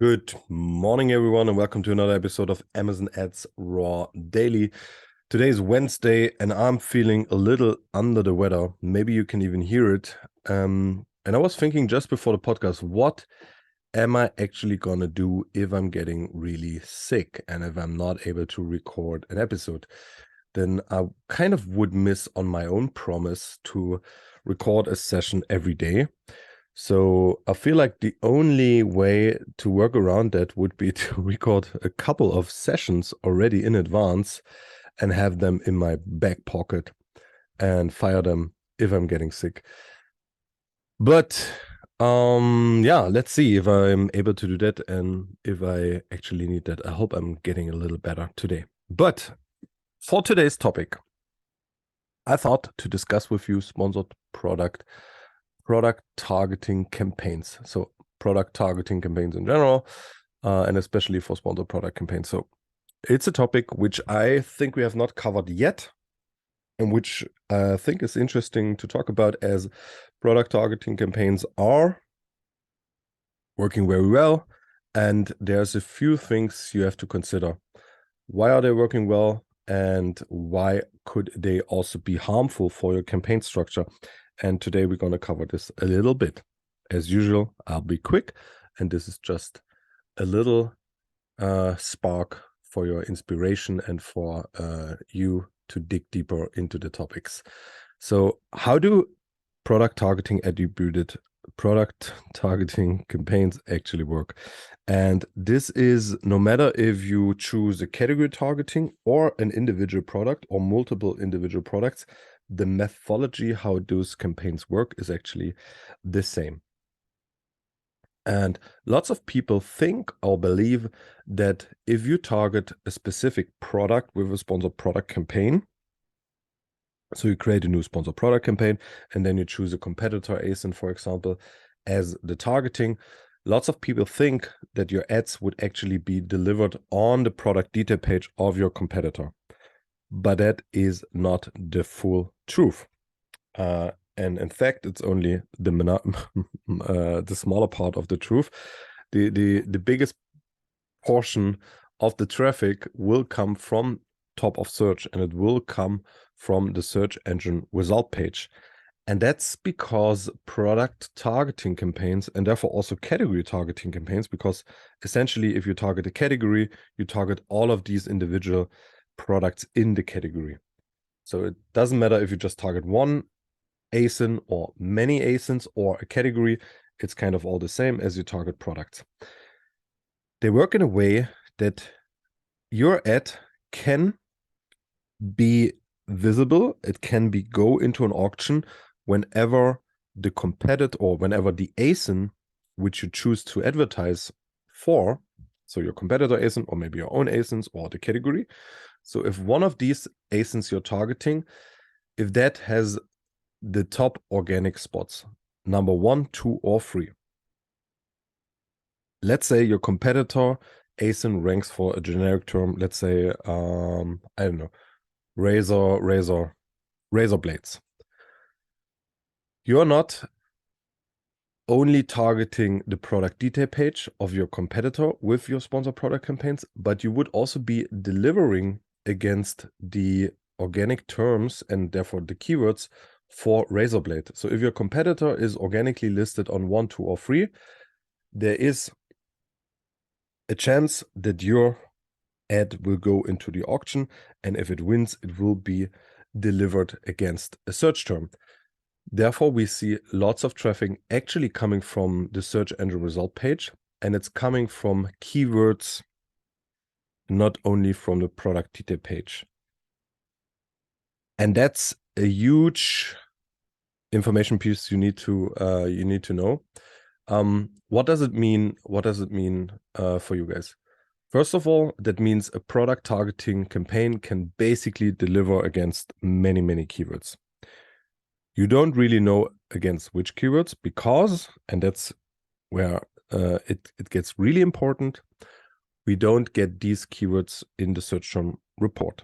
Good morning, everyone, and welcome to another episode of Amazon Ads Raw Daily. Today is Wednesday, and I'm feeling a little under the weather. Maybe you can even hear it. And I was thinking just before the podcast, what am I actually gonna do if I'm getting really sick and if I'm not able to record an episode? Then I kind of would miss on my own promise to record a session every day. So I feel like the only way to work around that would be to record a couple of sessions already in advance and have them in my back pocket and fire them if I'm getting sick. But yeah, let's see if I'm able to do that and if I actually need that. I hope I'm getting a little better today. But for today's topic, I thought to discuss with you sponsored product targeting campaigns. So product targeting campaigns in general, and especially for sponsored product campaigns. So it's a topic which I think we have not covered yet, and which I think is interesting to talk about, as product targeting campaigns are working very well. And there's a few things you have to consider. Why are they working well? And why could they also be harmful for your campaign structure? And today we're going to cover this a little bit. As usual, I'll be quick, and this is just a little spark for your inspiration and for you to dig deeper into the topics. So how do product targeting campaigns actually work? And this is no matter if you choose a category targeting or an individual product or multiple individual products, the methodology how those campaigns work is actually the same. And lots of people think or believe that if you target a specific product with a sponsored product campaign, so you create a new sponsored product campaign and then you choose a competitor ASIN, for example, as the targeting, lots of people think that your ads would actually be delivered on the product detail page of your competitor. But that is not the full truth. And in fact, it's only the smaller part of the truth. The biggest portion of the traffic will come from top of search, and it will come from the search engine result page. And that's because product targeting campaigns, and therefore also category targeting campaigns, because essentially if you target a category, you target all of these individual products in the category. So it doesn't matter if you just target one ASIN or many ASINs or a category, it's kind of all the same as you target products. They work in a way that your ad can be visible, it can be go into an auction whenever the competitor or whenever the ASIN which you choose to advertise for, so your competitor ASIN or maybe your own ASINs or the category. So if one of these ASINs you're targeting, if that has the top organic spots, number 1, 2, or 3. Let's say your competitor ASIN ranks for a generic term, let's say, I don't know, razor blades. You're not only targeting the product detail page of your competitor with your sponsored product campaigns, but you would also be delivering against the organic terms and therefore the keywords for razor blade. So if your competitor is organically listed on 1, 2, or 3, there is a chance that your ad will go into the auction, and if it wins, it will be delivered against a search term. Therefore, we see lots of traffic actually coming from the search engine result page, and it's coming from keywords, not only from the product detail page. And that's a huge information piece you need to know. What does it mean? What does it mean for you guys? First of all, that means a product targeting campaign can basically deliver against many keywords. You don't really know against which keywords because, and that's where it gets really important, we don't get these keywords in the search term report.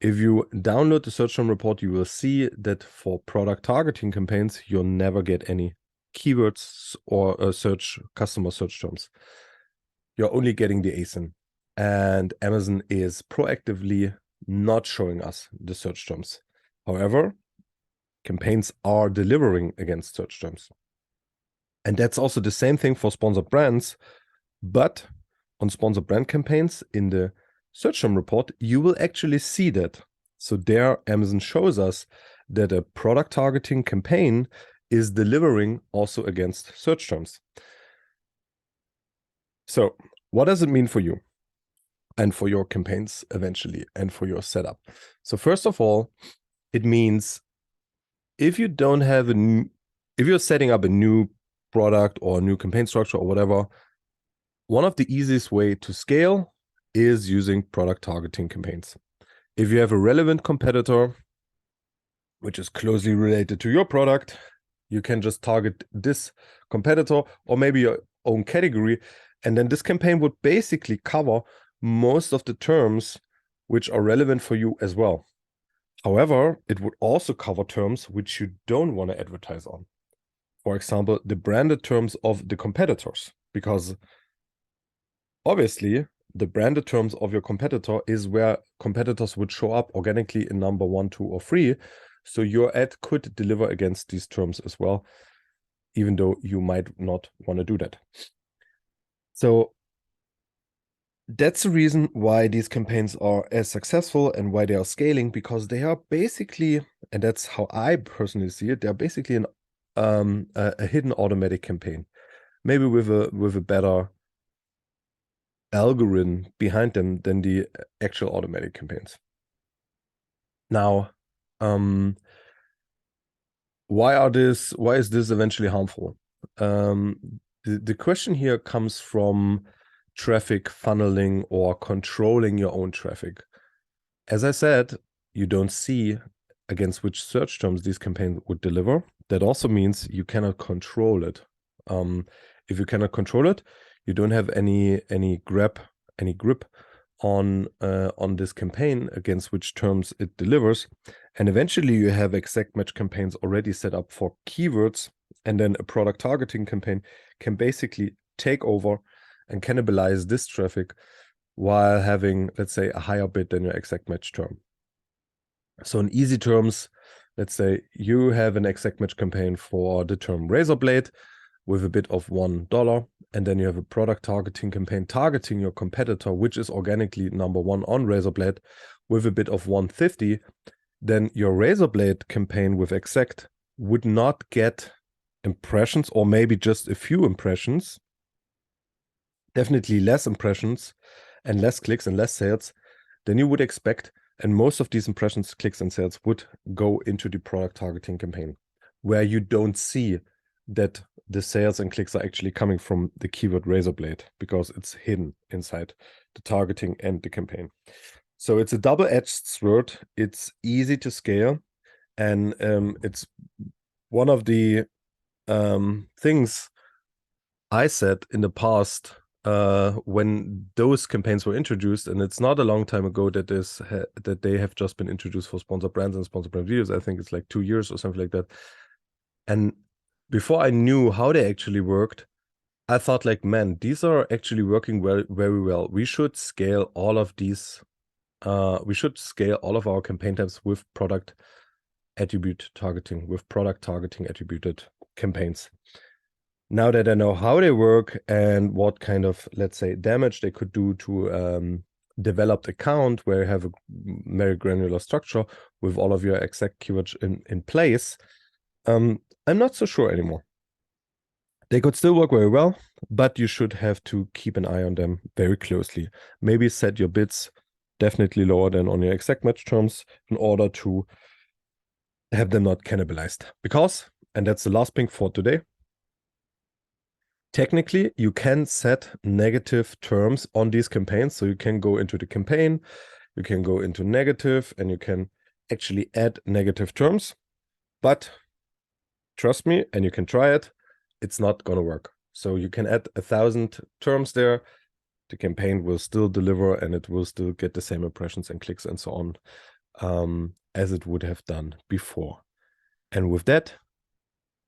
If you download the search term report, you will see that for product targeting campaigns, you'll never get any keywords or customer search terms. you're only getting the ASIN. And Amazon is proactively not showing us the search terms. However, campaigns are delivering against search terms. And that's also the same thing for sponsored brands. But on sponsored brand campaigns in the search term report, you will actually see that. So there, Amazon shows us that a product targeting campaign is delivering also against search terms. So what does it mean for you and for your campaigns eventually and for your setup? So first of all, it means if you don't have if you're setting up a new product or a new campaign structure or whatever, one of the easiest way to scale is using product targeting campaigns. If you have a relevant competitor, which is closely related to your product, you can just target this competitor or maybe your own category. And then this campaign would basically cover most of the terms which are relevant for you as well. However, it would also cover terms which you don't want to advertise on. For example, the branded terms of the competitors, because obviously the branded terms of your competitor is where competitors would show up organically in number 1, 2, or 3. So your ad could deliver against these terms as well, even though you might not want to do that. So that's the reason why these campaigns are as successful and why they are scaling, because they are basically, and that's how I personally see it, they're basically a hidden automatic campaign, maybe with a better algorithm behind them than the actual automatic campaigns. Now, why is this eventually harmful? The question here comes from traffic funneling or controlling your own traffic. As I said, you don't see against which search terms these campaigns would deliver. That also means you cannot control it. If you cannot control it, you don't have any grip on this campaign against which terms it delivers. And eventually you have exact match campaigns already set up for keywords, and then a product targeting campaign can basically take over and cannibalize this traffic while having, let's say, a higher bid than your exact match term. So in easy terms, let's say you have an exact match campaign for the term razor blade with a bid of $1, and then you have a product targeting campaign targeting your competitor, which is organically number 1 on razor blade with a bid of $1.50, then your razor blade campaign with exact would not get impressions, or maybe just a few impressions, definitely less impressions and less clicks and less sales than you would expect. And most of these impressions, clicks, and sales would go into the product targeting campaign, where you don't see that the sales and clicks are actually coming from the keyword razor blade, because it's hidden inside the targeting and the campaign. So it's a double-edged sword. It's easy to scale, and it's one of the things I said in the past when those campaigns were introduced, and it's not a long time ago that that they have just been introduced for sponsored brands and sponsored brand videos. I think it's like 2 years or something like that. And before I knew how they actually worked, I thought like, man, these are actually working very well. We should scale all of these. We should scale all of our campaign types with product attribute targeting, with product targeting attributed campaigns. Now that I know how they work and what kind of, let's say, damage they could do to developed account where you have a very granular structure with all of your exact keywords in place, I'm not so sure anymore. They could still work very well, but you should have to keep an eye on them very closely. Maybe set your bids definitely lower than on your exact match terms in order to have them not cannibalized. Because, and that's the last thing for today, technically, you can set negative terms on these campaigns. So you can go into the campaign, you can go into negative, and you can actually add negative terms. But trust me, and you can try it, it's not going to work. So you can add 1,000 terms there. The campaign will still deliver, and it will still get the same impressions and clicks and so on as it would have done before. And with that,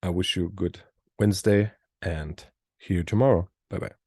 I wish you a good Wednesday and see you tomorrow. Bye-bye.